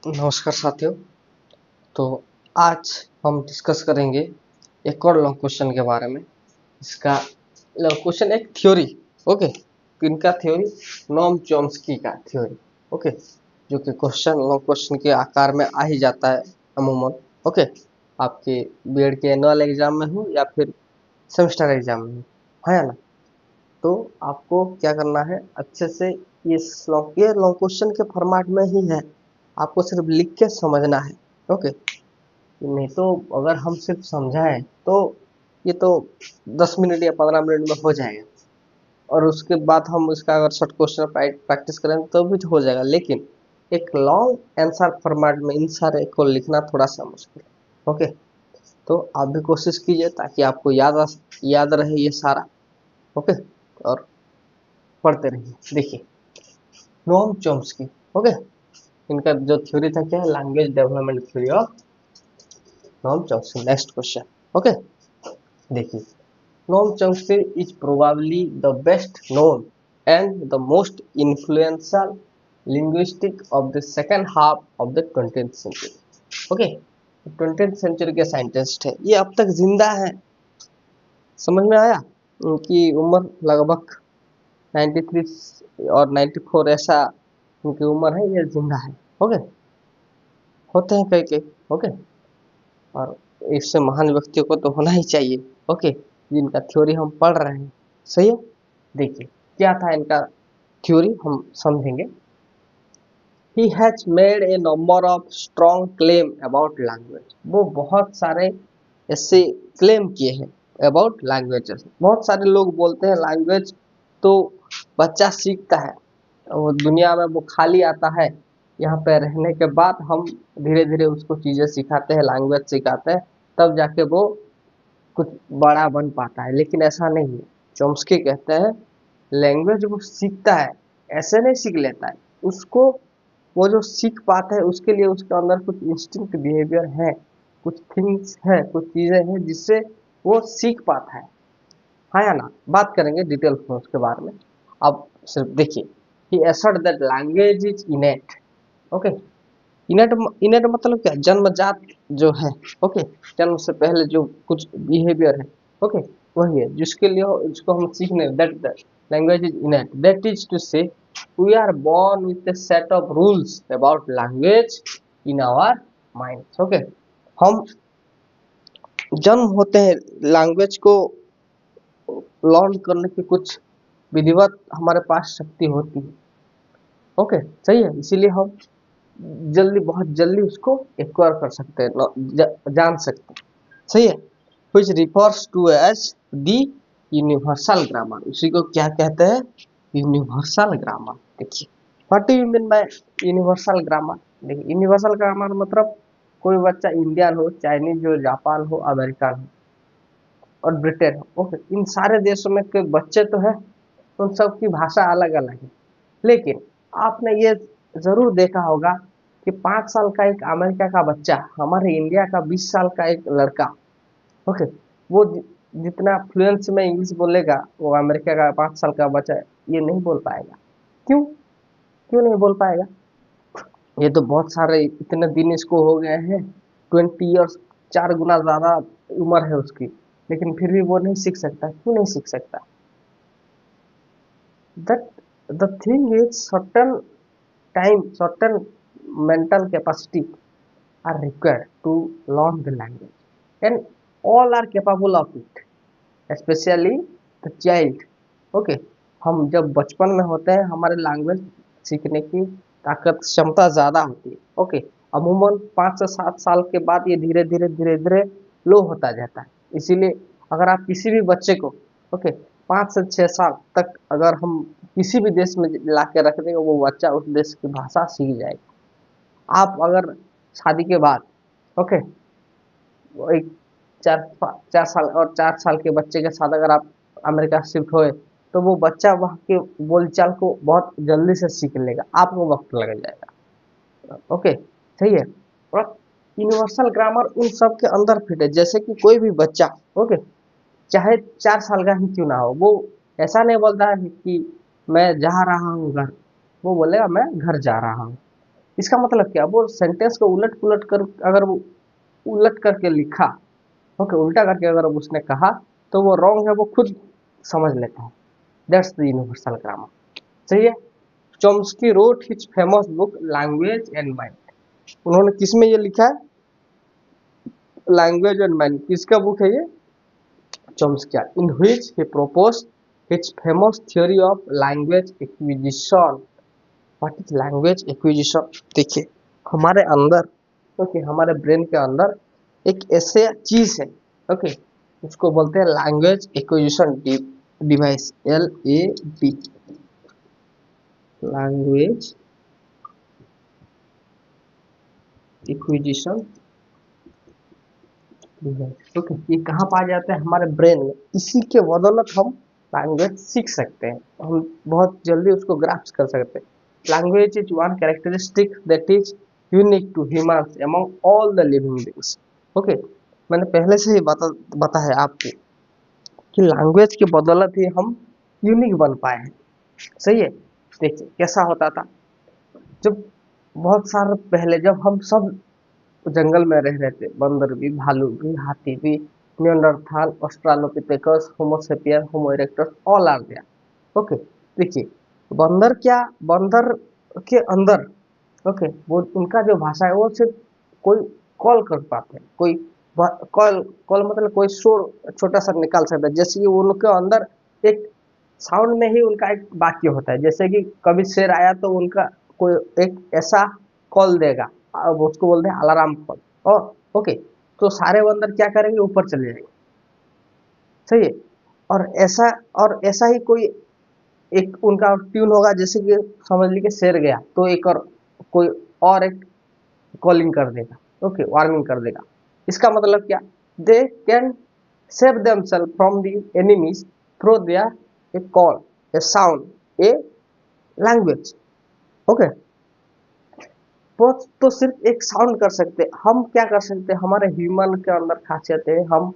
नमस्कार साथियों। तो आज हम डिस्कस करेंगे एक और लॉन्ग क्वेश्चन के बारे में। इसका लॉन्ग क्वेश्चन एक थ्योरी। ओके, किनका थ्योरी? नोम चॉम्स्की का थ्योरी। ओके, जो कि क्वेश्चन लॉन्ग क्वेश्चन के आकार में आ ही जाता है अमूमन। ओके, आपके बीएड के एनुअल एग्जाम में हो या फिर सेमेस्टर एग्जाम में हो, है ना? तो आपको क्या करना है, अच्छे से ये लॉन्ग क्वेश्चन के फॉर्मेट में ही है, आपको सिर्फ लिख के समझना है। ओके, नहीं तो अगर हम सिर्फ समझाएं तो ये तो 10 मिनट या 15 मिनट में हो जाएगा, और उसके बाद हम इसका अगर शॉर्ट क्वेश्चन प्रैक्टिस करें तो भी हो जाएगा। लेकिन एक लॉन्ग आंसर फॉर्मेट में इन सारे को लिखना थोड़ा सा मुश्किल है। ओके, तो आप भी कोशिश कीजिए ताकि आपको याद रहे ये सारा। ओके, और पढ़ते रहिए। देखिए, नोम चॉम्स्की। ओके, इनका जो थ्योरी था क्या है, language development theory of Noam Chomsky. Next question. Okay, देखिए, Noam Chomsky is probably the best known and the most influential linguistic of the second half of the 20th century. Okay, 20th century के scientist है, ये अब तक जिंदा है। समझ में आया? उनकी उम्र लगभग 93 और 94 ऐसा उनकी उम्र है, ये जिंदा है। ओके, होते हैं कई कई। ओके, और इससे महान व्यक्तियों को तो होना ही चाहिए। ओके, जिनका थ्योरी हम पढ़ रहे हैं। सही है? देखिए, क्या था इनका थ्योरी, हम समझेंगे। He has made a number of strong claim about language. वो बहुत सारे ऐसे क्लेम किए हैं अबाउट लैंग्वेजेस। बहुत सारे लोग बोलते हैं लैंग्वेज तो बच्चा सीखता है, वो दुनिया में वो खाली आता है, यहाँ पे रहने के बाद हम धीरे धीरे उसको चीजें सिखाते हैं, लैंग्वेज सिखाते हैं, तब जाके वो कुछ बड़ा बन पाता है। लेकिन ऐसा नहीं है। चॉम्स्की कहते हैं लैंग्वेज वो सीखता है, ऐसे नहीं सीख लेता है उसको। वो जो सीख पाता है उसके लिए उसके अंदर कुछ इंस्टिंक्ट बिहेवियर है, कुछ थिंग्स है, कुछ चीजें हैं जिससे वो सीख पाता है। हाँ या ना? बात करेंगे डिटेल में उसके बारे में। अब सिर्फ देखिए, he assert that language is innate. Okay, innate innate मतलब क्या? जन्मजात जो है। ओके, जन्म से पहले जो कुछ बिहेवियर है, ओके, वही है जिसके लिए उसको हम सीखने। That the language is innate, that is to say we are born with a set of rules about language in our minds। Okay, हम जन्म होते हैं लैंग्वेज को लर्न करने की कुछ विधिवत हमारे पास शक्ति होती है। ओके, सही है, इसीलिए हम बहुत जल्दी उसको एक्वायर कर सकते हैं, जान सकते हैं। सही है, which refers to as the universal grammar. उसी को क्या कहते हैं? Universal grammar. देखिए, what do you mean by universal grammar? देखिए, यूनिवर्सल ग्रामर मतलब कोई बच्चा इंडियन हो, चाइनीज हो, जापान हो, अमेरिकन हो और ब्रिटेन हो, ओके, इन सारे देशों में के बच्चे तो है, उन सबकी भाषा अलग अलग है। लेकिन आपने ये जरूर देखा होगा कि 5 साल का एक अमेरिका का बच्चा, हमारे इंडिया का 20 साल का एक लड़का, ओके, वो जितना फ्लुएंस में इंग्लिश बोलेगा, वो अमेरिका का 5 साल का बच्चा ये नहीं बोल पाएगा। क्यों? क्यों नहीं बोल पाएगा? ये तो बहुत सारे इतने दिन इसको हो गए हैं, 20 ईयर्स, 4 गुना ज्यादा उम्र है उसकी, लेकिन फिर भी वो नहीं सीख सकता। क्यों नहीं सीख सकता? that the thing is certain mental capacity are required to learn the language, and all are capable of it, especially the child। okay, हम जब बचपन में होते हैं हमारे लैंग्वेज सीखने की ताकत क्षमता ज्यादा होती है। ओके, अमूमन 5 से 7 साल के बाद ये धीरे धीरे लो होता जाता है। इसीलिए अगर आप किसी भी बच्चे को, ओके, 5 से 6 साल तक अगर हम किसी भी देश में ला के रख देंगे, वो बच्चा उस देश की भाषा सीख जाएगा। आप अगर शादी के बाद, ओके, वो एक 4 4 साल और 4 साल के बच्चे के साथ अगर आप अमेरिका शिफ्ट हुए, तो वो बच्चा वहाँ के बोलचाल को बहुत जल्दी से सीख लेगा, आपको वक्त लग जाएगा। ओके, सही है। और यूनिवर्सल ग्रामर उन सब के अंदर फिट है, जैसे कि कोई भी बच्चा, ओके, चाहे 4 साल का ही क्यों ना हो, वो ऐसा नहीं बोलता है कि मैं जा रहा हूँ घर, वो बोलेगा मैं घर जा रहा हूँ। इसका मतलब क्या, वो सेंटेंस को उलट पुलट कर अगर वो उलट करके लिखा, ओके, उल्टा करके अगर उसने कहा तो वो रॉन्ग है, वो खुद समझ लेता है। That's the universal grammar. सही है। Chomsky road his famous book language and mind. उन्होंने किसमें ये लिखा है, लैंग्वेज एंड माइंड, किसका बुक है ये, Chomsky, in which he proposed his famous theory of language acquisition। What is language acquisition? देखिए, हमारे अंदर, ओके, हमारे ब्रेन के अंदर एक ऐसे चीज है, ओके, उसको बोलते हैं language acquisition device, LAD, language acquisition device. Okay, ये कहाँ पाया जाता है, हमारे ब्रेन में। इसी के बदौलत हम लैंग्वेज सीख सकते हैं, हम बहुत जल्दी उसको ग्रास्प कर सकते हैं। Language is one characteristic that is unique to humans among all the living beings. Okay, मैंने पहले से ही बताया आपको कि लैंग्वेज की बदौलत ही हम यूनिक बन पाए हैं। सही है। देखिए कैसा होता था, जब बहुत साल पहले जब हम सब जंगल में रह रहे थे, बंदर भी, भालू भी, हाथी भी, Neanderthal, Australopithecus, Homo sapien, Homo erectus, all are there. Okay, देखिए, बंदर क्या, बंदर के अंदर, ओके, वो उनका जो भाषा है वो सिर्फ कोई कॉल कर पाते हैं, कोई कॉल कॉल मतलब कोई शोर छोटा सा निकाल सकता है, जैसे कि उनके अंदर एक साउंड में ही उनका एक वाक्य होता है। जैसे कि कभी शेर आया तो उनका कोई एक ऐसा कॉल देगा, अब उसको बोलते हैं अलार्म कॉल। और ओके, तो सारे बंदर क्या करेंगे, ऊपर चले जाएंगे। सही है। और ऐसा, और ऐसा ही कोई एक उनका ट्यून होगा, जैसे कि समझ लीजिए शेर गया तो एक और कोई और एक कॉलिंग कर देगा, ओके, वार्निंग कर देगा। इसका मतलब क्या, they can save themselves from the enemies through their a call, a sound, a language. Okay, वो तो सिर्फ एक साउंड कर सकते हैं, हम क्या कर सकते हैं, हमारे ह्यूमन के अंदर खासियत है, हम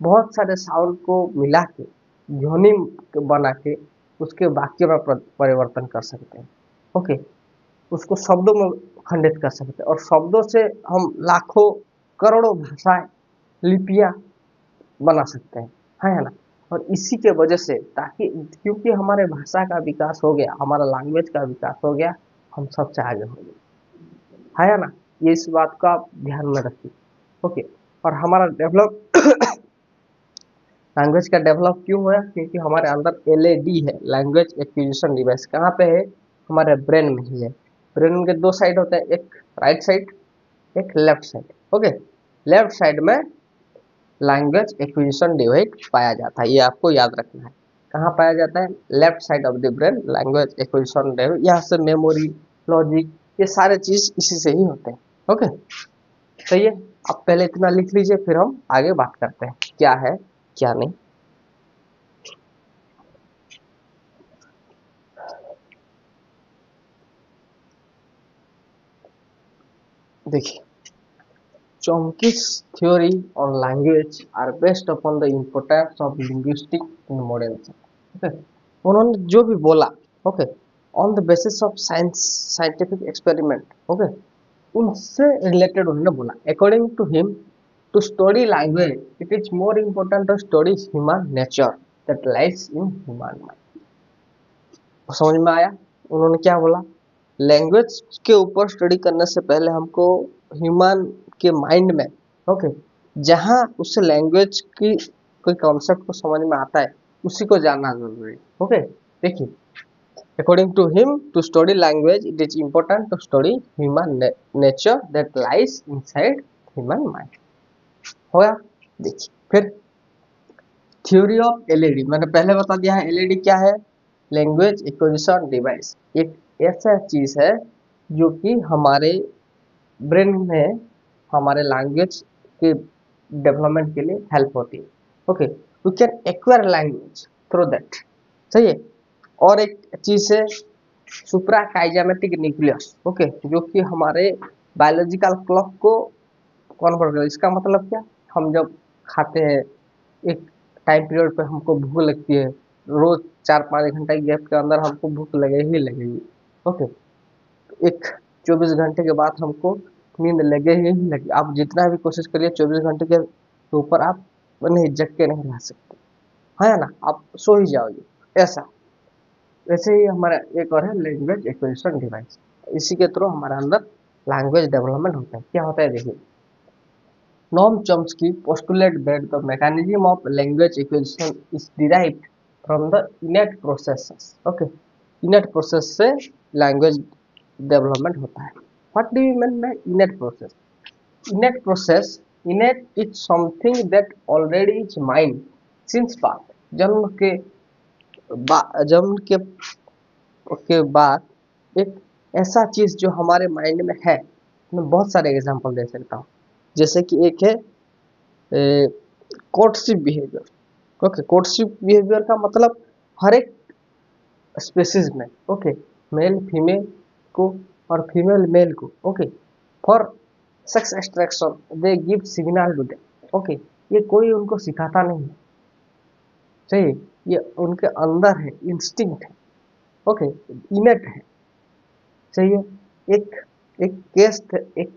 बहुत सारे साउंड को मिला के, ध्वनि बना के उसके वाक्य में परिवर्तन कर सकते हैं। ओके, उसको शब्दों में खंडित कर सकते हैं, और शब्दों से हम लाखों करोड़ों भाषाएं, लिपियां बना सकते हैं, है ना। और इसी के वजह से, ताकि क्योंकि हमारे भाषा का विकास हो गया, हमारा लैंग्वेज का विकास हो गया, हम सबसे आगे हो गए, है ना। ये इस बात का आप ध्यान में रखिए। ओके, और हमारा डेवलप लैंग्वेज का डेवलप क्यों हुआ, क्योंकि हमारे अंदर LAD है, लैंग्वेज एक्विजिशन डिवाइस। कहाँ पे है, हमारे ब्रेन में ही है। ब्रेन के दो साइड होते हैं, एक राइट साइड, एक left side. Okay, left side में लैंग्वेज एक्विजिशन डिवाइस पाया जाता है, ये आपको याद रखना है। कहाँ पाया जाता है, left side of the brain, language acquisition device. यहाँ से मेमोरी, लॉजिक, ये सारे चीज इसी से ही होते हैं। ओके, सही है। अब पहले इतना लिख लीजिए, फिर हम आगे बात करते हैं क्या है क्या नहीं। देखिए, Chomsky's theory on language are based upon the importance of linguistics in modern science। Okay? उन्होंने जो भी बोला, okay, on the basis of science, scientific experiment, okay, उनसे रिलेटेड उन्होंने बोला। According to him, to study language it is more important to study human nature that lies in human mind. समझ में आया, उन्होंने क्या बोला, लैंग्वेज के ऊपर स्टडी करने से पहले हमको ह्यूमन के माइंड में, ओके, जहाँ उस लैंग्वेज की कोई कॉन्सेप्ट को समझ में आता है, उसी को जानना जरूरी है। ओके, देखिए, according to him, to study language it is important to study human nature that lies inside human mind. हो गया। देखिए फिर थ्योरी ऑफ LAD, मैंने पहले बता दिया है LAD क्या है, लैंग्वेज एक्विजिशन डिवाइस। एक ऐसा चीज है जो कि हमारे ब्रेन में हमारे लैंग्वेज के डेवलपमेंट के लिए हेल्प होती है। Okay, we can acquire language through that. सही है। और एक चीज है सुप्रा काइजामेटिक न्यूक्लियस, ओके, जो कि हमारे बायोलॉजिकल क्लॉक को कन्वर्ट कर, इसका मतलब क्या, हम जब खाते हैं, एक टाइम पीरियड पे हमको भूख लगती है, रोज 4-5 घंटा के गैप के अंदर हमको भूख लगे ही लगेगी। ओके, एक 24 घंटे के बाद हमको नींद लगे ही लगे। आप जितना भी कोशिश करिए 24 घंटे के ऊपर आप नहीं जग के नहीं रह सकते, है ना, आप सो ही जाओगे ऐसा। वैसे ही हमारा एक और है लैंग्वेज एक्विजिशन डिवाइस। इसी के थ्रू हमारे अंदर लैंग्वेज डेवलपमेंट होता है। क्या होता है देखिए, Noam Chomsky postulate that the mechanism of language acquisition is derived from the innate processes। Okay, innate process से लैंग्वेज डेवलपमेंट होता है। What do you mean bye innate process? Innate process, innate is something that already is mine since birth। जन्म के बाद एक ऐसा चीज जो हमारे माइंड में है। मैं बहुत सारे एग्जांपल दे सकता हूँ। जैसे कि एक है courtship behaviour. Okay, courtship behaviour का मतलब हर एक स्पेसीज में, ओके, मेल फीमेल को और फीमेल मेल को, okay, for sex extraction they give signal to them. Okay, ये कोई उनको सिखाता नहीं है, सही, ये उनके अंदर है, इंस्टिंक्ट है, ओके, इनेट है, सही है। एक एक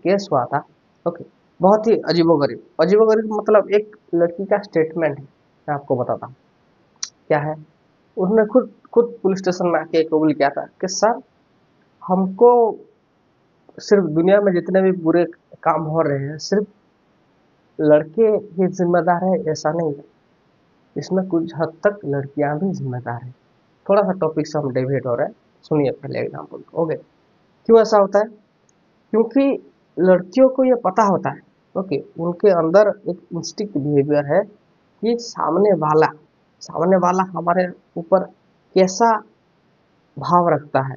केस हुआ था, ओके, बहुत ही अजीबोगरीब मतलब एक लड़की का स्टेटमेंट है, मैं आपको बताता हूँ क्या है। उन्होंने खुद खुद पुलिस स्टेशन में आके कबूल किया था कि सर, हमको सिर्फ दुनिया में जितने भी बुरे काम हो रहे हैं सिर्फ लड़के ही जिम्मेदार है ऐसा नहीं है, इसमें कुछ हद तक लड़कियां भी जिम्मेदार है। थोड़ा सा टॉपिक से हम डेविएट हो रहे हैं, सुनिए पहले एग्जाम्पल को। ओके, क्यों ऐसा होता है? क्योंकि लड़कियों को ये पता होता है, ओके, उनके अंदर एक इंस्टिंक्ट बिहेवियर है कि सामने वाला हमारे ऊपर कैसा भाव रखता है,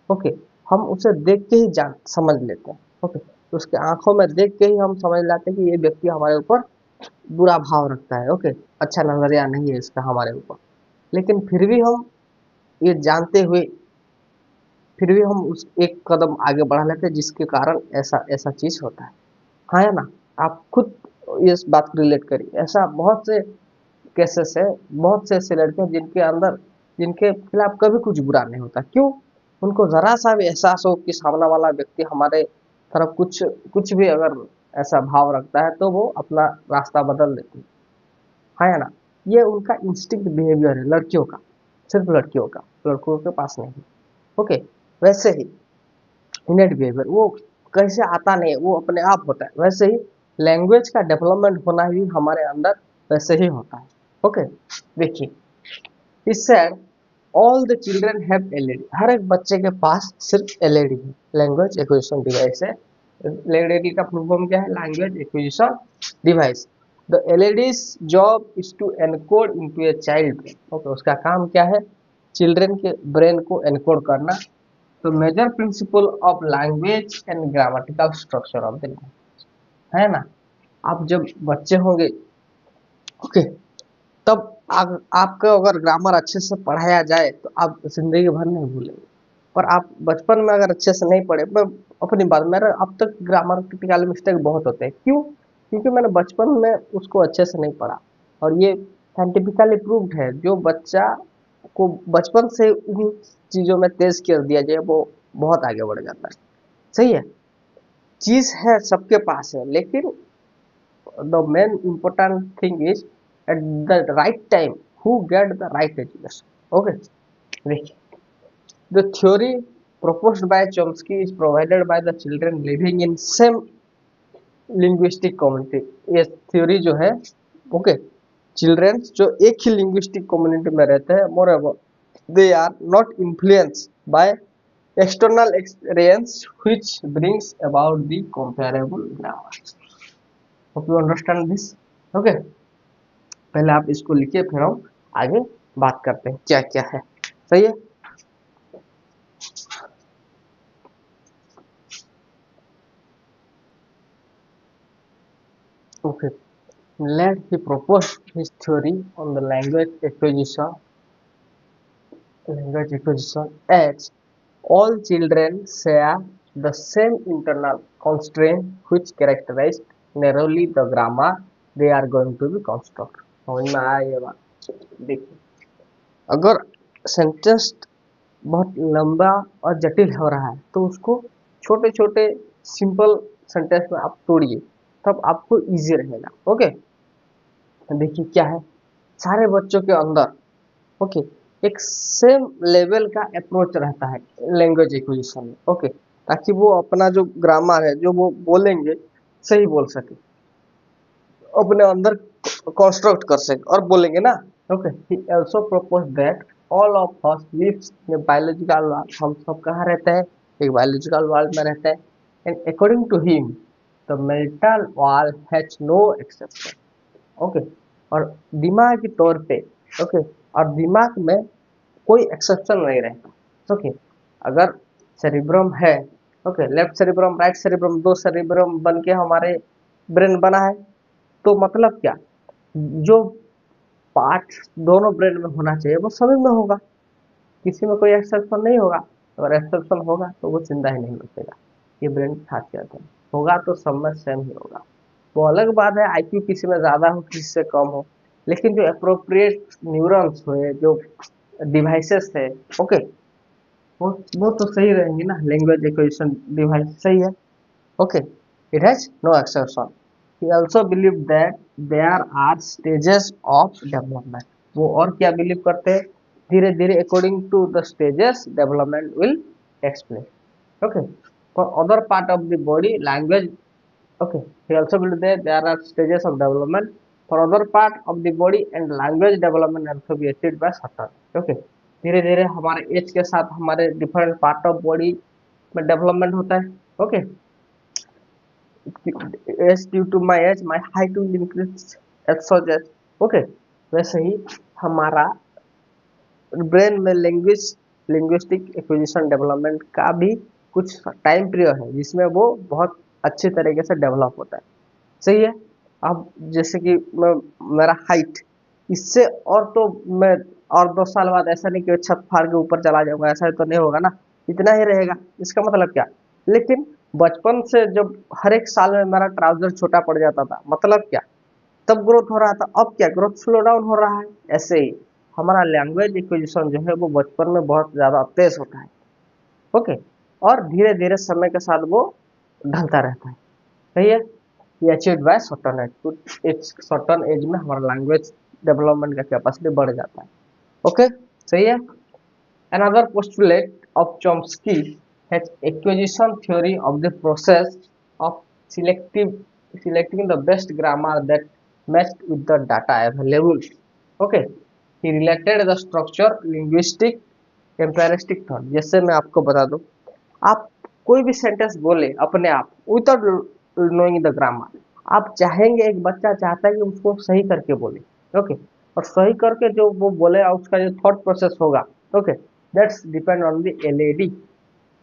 ओके, हम उसे देख के ही जान समझ लेते हैं, ओके, तो उसके आंखों में देख के ही हम समझ लेते हैं कि ये व्यक्ति हमारे ऊपर बुरा भाव रखता है, ओके, अच्छा नजरिया नहीं है इसका हमारे ऊपर। लेकिन फिर भी हम ये जानते हुए फिर भी हम उस एक कदम आगे बढ़ा लेते हैं, जिसके कारण ऐसा ऐसा चीज होता है। हाँ या ना? आप खुद इस बात को रिलेट करिए। ऐसा बहुत से केसेस है, बहुत से ऐसे लड़के हैं जिनके खिलाफ कभी कुछ बुरा नहीं होता। क्यों? उनको जरा सा भी एहसास हो कि सामने वाला व्यक्ति हमारे तरफ कुछ कुछ भी अगर ऐसा भाव रखता है तो वो अपना रास्ता बदल देते हैं। हाँ या ना? ये उनका इंस्टिंक्ट बिहेवियर है लड़कियों का, सिर्फ लड़कियों का, लड़कों के पास नहीं। ओके, वैसे ही इनेट बिहेवियर वो कैसे आता नहीं है, वो अपने आप होता है। वैसे ही लैंग्वेज का डेवलपमेंट होना भी हमारे अंदर वैसे ही होता है। ओके, देखिए, इस said all the children have LED. हर एक बच्चे के पास सिर्फ एलईडी है, लैंग्वेज एक्विजिशन डिवाइस है। एलईडी का फुल फॉर्म क्या है? Language acquisition device. The LED's job is to encode into a child brain. Okay, उसका काम क्या है? चिल्ड्रन के ब्रेन को एनकोड करना। तो major principle of language and grammatical structure of the language, है ना? आप जब बच्चे होंगे, ओके, तब आपको अगर ग्रामर अच्छे से पढ़ाया जाए तो आप जिंदगी भर नहीं भूलेंगे। पर आप बचपन में अगर अच्छे से नहीं पढ़े, मैं अपनी बात, मेरा अब तक ग्रामटिकल मिस्टेक बहुत होते हैं। क्यों? क्योंकि मैंने बचपन में उसको अच्छे से नहीं पढ़ा। और ये साइंटिफिकली प्रूव्ड है, जो बच्चा को बचपन से इन चीजों में तेज कर दिया जाए वो बहुत आगे बढ़ जाता है। सही है, चीज है सबके पास है, लेकिन the main important thing is at the right time who get the right education। okay, देखिए, the theory proposed by Chomsky is provided by the children living in same linguistic community। ये थ्योरी जो है, okay, children जो एक ही linguistic community में रहते हैं, moreover they are not influence by external experience which brings about the comparable grammar। hope you understand this। okay, पहले आप इसको लिखिए, फिर हम आगे बात करते हैं क्या क्या है। सही है, okay, late he propose his theory on the language acquisition as all children share the same internal constraint which characterize narrowly the grammar they are going to be construct। समझ में आया ये बात? देखिए, अगर सेंटेंस बहुत लंबा और जटिल हो रहा है तो उसको छोटे छोटे सिंपल सेंटेंस में आप तोड़िए, तब आपको इजी रहेगा। ओके, तो देखिए क्या है, सारे बच्चों के अंदर ओके एक सेम लेवल का अप्रोच रहता है लैंग्वेज एक्विजिशन में। ओके, ताकि वो अपना जो ग्रामर है जो वो बोलेंगे सही बोल सके, अपने अंदर कंस्ट्रक्ट कर सके और बोलेंगे ना। Okay, he also propose that all of us lives in biological world, हम सब कहाँ रहते हैं, एक बायोलॉजिकल वर्ल्ड में रहते हैं। And according to him the mental world has no exception. Okay, और दिमाग के तौर पे ओके, और दिमाग में कोई एक्सेप्शन नहीं रहता। ओके, अगर सेरिब्रम है, okay, left cerebrum right cerebrum, दो सेरिब्रम बन के हमारे ब्रेन बना है, तो मतलब क्या, जो पार्ट दोनों ब्रेन में होना चाहिए वो सभी में होगा, किसी में कोई एक्सेप्शन नहीं होगा। अगर एक्सेप्शन होगा तो वो जिंदा ही नहीं बचेगा। ये ब्रेन की खासियत है, होगा तो सब में सेम ही होगा। वो अलग बात है आईक्यू किसी में ज्यादा हो किसी से कम हो, लेकिन जो अप्रोप्रिएट न्यूरॉन्स हुए, जो डिवाइसेस है, ओके, वो तो सही रहेंगे ना। लैंग्वेज एक्विजिशन डिवाइस सही है। Okay, it has no exception. He also believe that there are stages of development. वो और क्या बिलीव करते हैं, धीरे धीरे according to the stages development will takes place. Okay, for other part of the body language, okay, he also believe that there are stages of development for other part of the body and language development also be achieved by certain। okay, धीरे धीरे हमारे as के साथ हमारे different part of body में development होता है। Okay, as due to my age my height will increase as such age. Okay, वैसे ही हमारा ब्रेन में लिंग्विस्टिक एक्विजिशन डेवलपमेंट का भी कुछ टाइम पीरियड है जिसमें वो बहुत अच्छे तरीके से डेवलप होता है। सही है। अब जैसे कि मेरा हाइट, इससे और तो मैं और 2 साल बाद ऐसा नहीं कि छत फाड़ के ऊपर चला जाऊंगा, ऐसा तो नहीं होगा ना, इतना ही रहेगा। इसका मतलब क्या, लेकिन बचपन से जब हर एक साल में मेरा ट्राउजर छोटा पड़ जाता था, मतलब क्या, तब ग्रोथ हो रहा था, अब क्या ग्रोथ स्लो डाउन हो रहा है। ऐसे ही हमारा लैंग्वेज एक्विजिशन जो है वो बचपन में बहुत ज्यादा तेज होता है। ओके, और धीरे धीरे समय के साथ वो ढलता रहता है। सही है, ये अचीव्ड बाय सर्टेन एज, कुछ एक सर्टेन एज में हमारा लैंग्वेज डेवलपमेंट का कैपेसिटी बढ़ जाता है। ओके, सही है। Another postulate of Chomsky has acquisition theory of the process of selecting the best grammar that matched with the data available। okay, he related the structure linguistic empiristic thought. जैसे मैं आपको बता दूं, आप कोई भी सेंटेंस बोले अपने आप विदाउट नोइंग द ग्रामर, आप चाहेंगे, एक बच्चा चाहता है कि उसको सही करके बोले। ओके, और सही करके जो वो बोले और उसका जो थॉट प्रोसेस होगा, okay, that's depend on the LAD.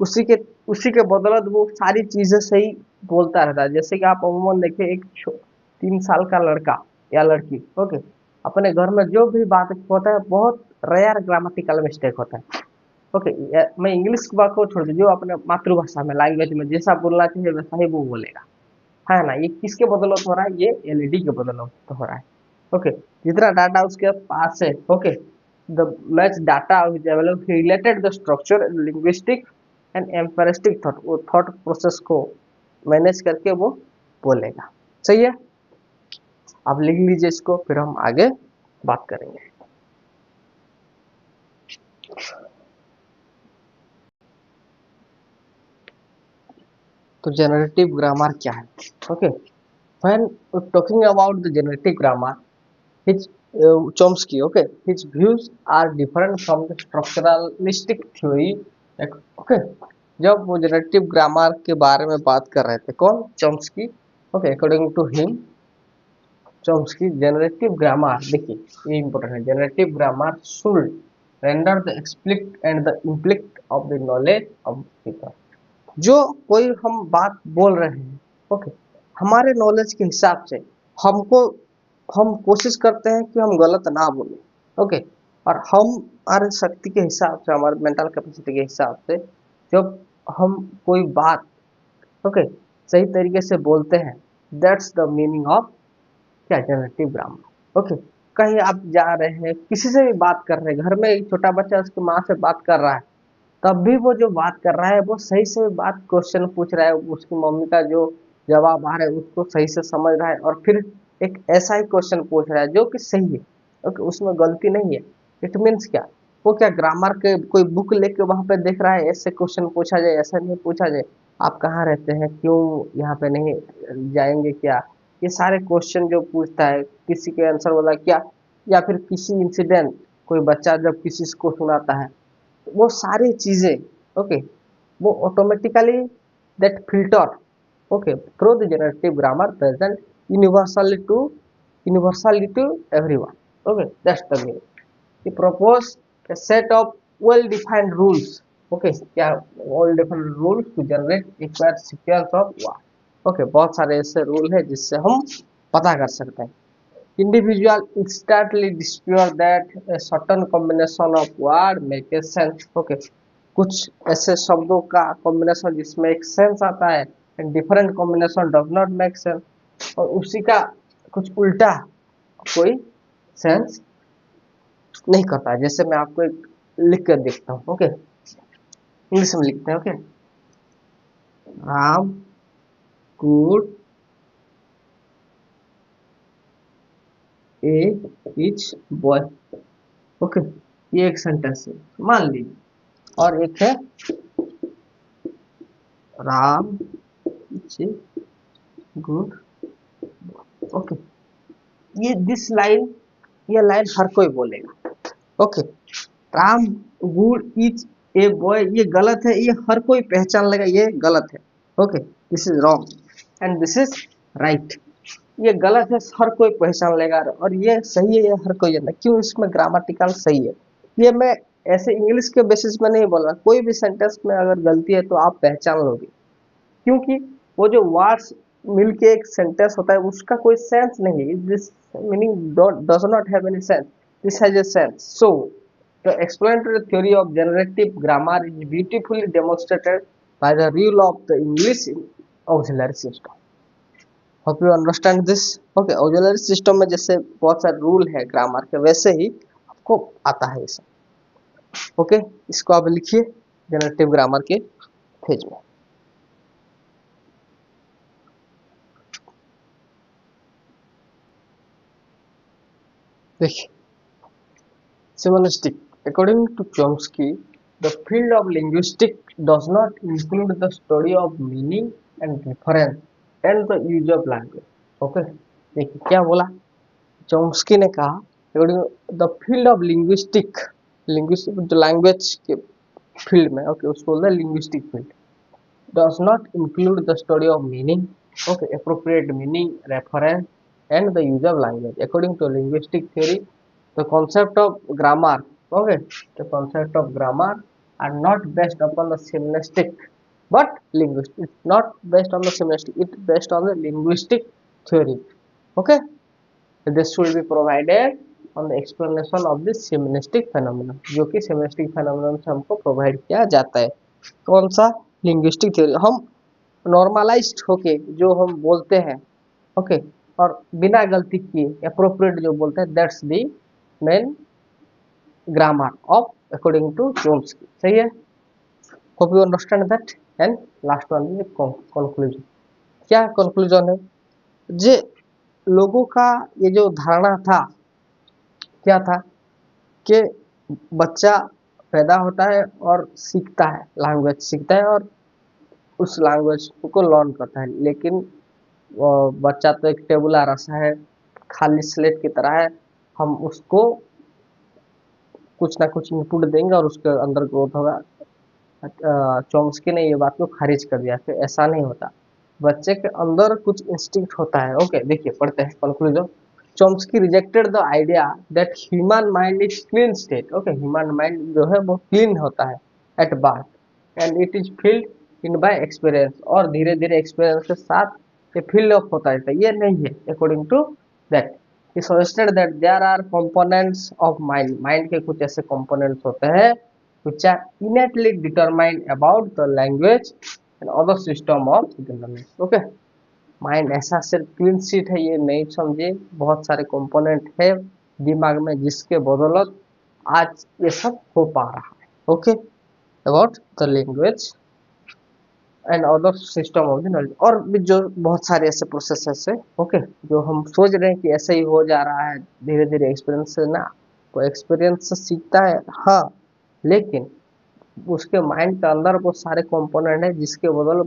उसी के उसी के बदौलत वो सारी चीजें सही बोलता रहता है। जैसे कि आप अमूमन देखिए, एक 3 साल का लड़का या लड़की, ओके, अपने घर में जो भी बात होता है बहुत रेयर ग्रामेटिकल मिस्टेक होता है। ओके, मैं इंग्लिश की बात को छोड़ दूं, जो अपने मातृभाषा में लैंग्वेज में जैसा बोलना चाहिए वैसा ही वो बोलेगा, है ना। ये किसके बदौलत हो रहा है, ये एलईडी के बदौलत हो रहा है। ओके, जितना डाटा उसके पास है, okay, the match data related the structure linguistic and empiristic thought, वो थॉट प्रोसेस को मैनेज करके वो बोलेगा। सही है, आप लिख लीजिए इसको, फिर हम आगे बात करेंगे। तो जनरेटिव ग्रामर क्या है। Okay, when talking about the generative grammar, his Chomsky, okay, his views are different from the structuralistic theory। Okay, जब वो जनरेटिव ग्रामर के बारे में बात कर रहे थे, कौन, Chomsky. Okay, according to him Chomsky generative grammar, देखिए ये इंपॉर्टेंट है, generative grammar should render the explicit and the implicit of the knowledge of speaker. जो कोई हम बात बोल रहे हैं, ओके, हमारे नॉलेज के हिसाब से हमको, हम कोशिश करते हैं कि हम गलत ना बोले। ओके, और हम हमारे शक्ति के हिसाब से, हमारे मेंटल कैपेसिटी के हिसाब से जब हम कोई बात, ओके, सही तरीके से बोलते हैं, दैट्स द मीनिंग ऑफ क्या, जनरेटिव ग्रामर। ओके, कहीं आप जा रहे हैं, किसी से भी बात कर रहे हैं, घर में एक छोटा बच्चा उसकी माँ से बात कर रहा है, तब भी वो जो बात कर रहा है वो सही से बात क्वेश्चन पूछ रहा है, उसकी मम्मी का जो जवाब आ रहा है उसको सही से समझ रहा है और फिर एक ऐसा ही क्वेश्चन पूछ रहा है जो कि सही है। ओके, उसमें गलती नहीं है। इट मीन्स क्या, वो क्या ग्रामर के कोई बुक लेके वहां पे देख रहा है ऐसे क्वेश्चन पूछा जाए, ऐसा नहीं पूछा जाए आप कहाँ रहते हैं, क्यों यहाँ पे नहीं जाएंगे क्या, ये सारे क्वेश्चन जो पूछता है, किसी के आंसर बोला क्या, या फिर किसी इंसिडेंट, कोई बच्चा जब किसी को सुनाता है, वो सारी चीजें, ओके, वो automatically that filter, okay, through the generative grammar present universally to everyone. Okay, that's the meaning. He proposed a set of well defined rules, okay, क्या well defined rules to generate equal sequence of word. Okay, बहुत सारे ऐसे rule है जिससे हम पता कर सकते हैं। Individual instantly discover that a certain combination of word make a sense. Okay, कुछ ऐसे शब्दों का कॉम्बिनेशन जिसमें एक सेंस आता है and different combination does not make sense, और उसी का कुछ उल्टा कोई सेंस नहीं करता है। जैसे मैं आपको एक लिख कर देखता हूँ, ओके, इंग्लिश में लिखते हैं। Okay, Ram could A etch boy. Okay, ये एक सेंटेंस है मान लीजिए, और एक है राम इज गुड। ओके, ये दिस लाइन, ये लाइन हर कोई बोलेगा। Okay, Ram good is a boy, ये गलत है, ये हर कोई पहचान लेगा ये गलत है। Okay, this is wrong and this is right. ये गलत है, हर कोई पहचान लेगा, और ये सही है, ये हर कोई जानता है। क्यों? इसमें ग्रामेटिकल सही है। ये मैं ऐसे इंग्लिश के बेसिस में नहीं बोल रहा, कोई भी सेंटेंस में अगर गलती है तो आप पहचान लोगे, क्योंकि वो जो वर्ड्स मिलके एक सेंटेंस होता है उसका कोई सेंस नहीं है। This meaning does not have any sense, this has a sense. So the explanatory theory of generative grammar is beautifully demonstrated by the rule of the English auxiliary system. Hope you understand this. Okay, auxiliary system में जैसे बहुत सारे rule है grammar के, वैसे ही आपको आता है ये सब। ओके, इसको आप लिखिए जनरेटिव ग्रामर के पेज में। देखिए, Semantic. According to Chomsky, the field of linguistics does not include the study of meaning and reference and the use of language. Okay, देखिए क्या बोला चॉम्स्की ने कहा, according the field of linguistic जो language के field में, okay, उसको बोलते हैं linguistic field, does not include the study of meaning, okay, appropriate meaning, reference, and the use of language. According to linguistic theory, the concept of grammar, okay, the concept of grammar are not based upon the semantic, but linguistic. It's not based on the semantic, it's based on the linguistic theory. Okay, this should be provided on the explanation of the semantic phenomenon, जो कि semantic phenomenon से हमको provide किया जाता है। कौन सा? Linguistic theory. हम नॉर्मलाइज्ड होके जो हम बोलते हैं, ओके, और बिना गलती किए अप्रोप्रिएट जो बोलते हैं, that's the main grammar of according to Chomsky. सही है? Hope you understand that. And last one is conclusion. क्या कंक्लूजन है? जे लोगों का ये जो धारणा था, क्या था कि बच्चा पैदा होता है और सीखता है, लैंग्वेज सीखता है और उस लैंग्वेज को लर्न करता है, लेकिन वो बच्चा तो एक टेबुला रसा है, खाली स्लेट की तरह है, हम उसको कुछ ना कुछ इनपुट देंगे और उसके अंदर ग्रोथ होगा। चॉम्स्की ने ये बात को खारिज कर दिया कि ऐसा नहीं होता, बच्चे के अंदर कुछ इंस्टिंक्ट होता है। ओके, देखिए पढ़ते हैं conclusion. Chomsky rejected the idea that human mind is clean state. Okay, human mind जो है वो क्लीन होता है at birth and it is field in by experience, और धीरे धीरे एक्सपीरियंस के साथ ये फील्ड अप होता है। ये नहीं है। According to that he suggested that there are components of mind के कुछ ऐसे components होते हैं which are innately determined about the language and other system of knowledge. Okay, mind ऐसा सिर्फ क्लीन शीट है ये नहीं समझे, बहुत सारे कंपोनेंट है दिमाग में जिसके बदौलत आज ये सब हो पा रहा है। Okay, about the language and other system of the knowledge. और भी जो बहुत सारे ऐसे प्रोसेसेस है, ओके, जो हम सोच रहे हैं कि ऐसे ही हो जा रहा है धीरे धीरे एक्सपीरियंस से ना, तो एक्सपीरियंस से सीखता है हाँ, लेकिन उसके माइंड के अंदर वो सारे कंपोनेंट है जिसके बदल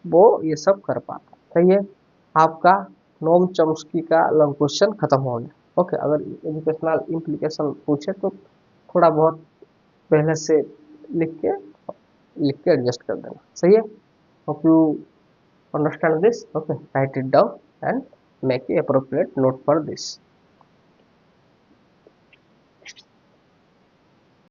वो ये सब कर पाता। सही है। आपका नोम चॉम्स्की का लॉन्ग क्वेश्चन खत्म हो गया। ओके, अगर एजुकेशनल इम्प्लीकेशन पूछे तो थोड़ा बहुत पहले से लिख के एडजस्ट कर देना। सही है। Hope you understand this. Okay, write it down and make a appropriate note for this.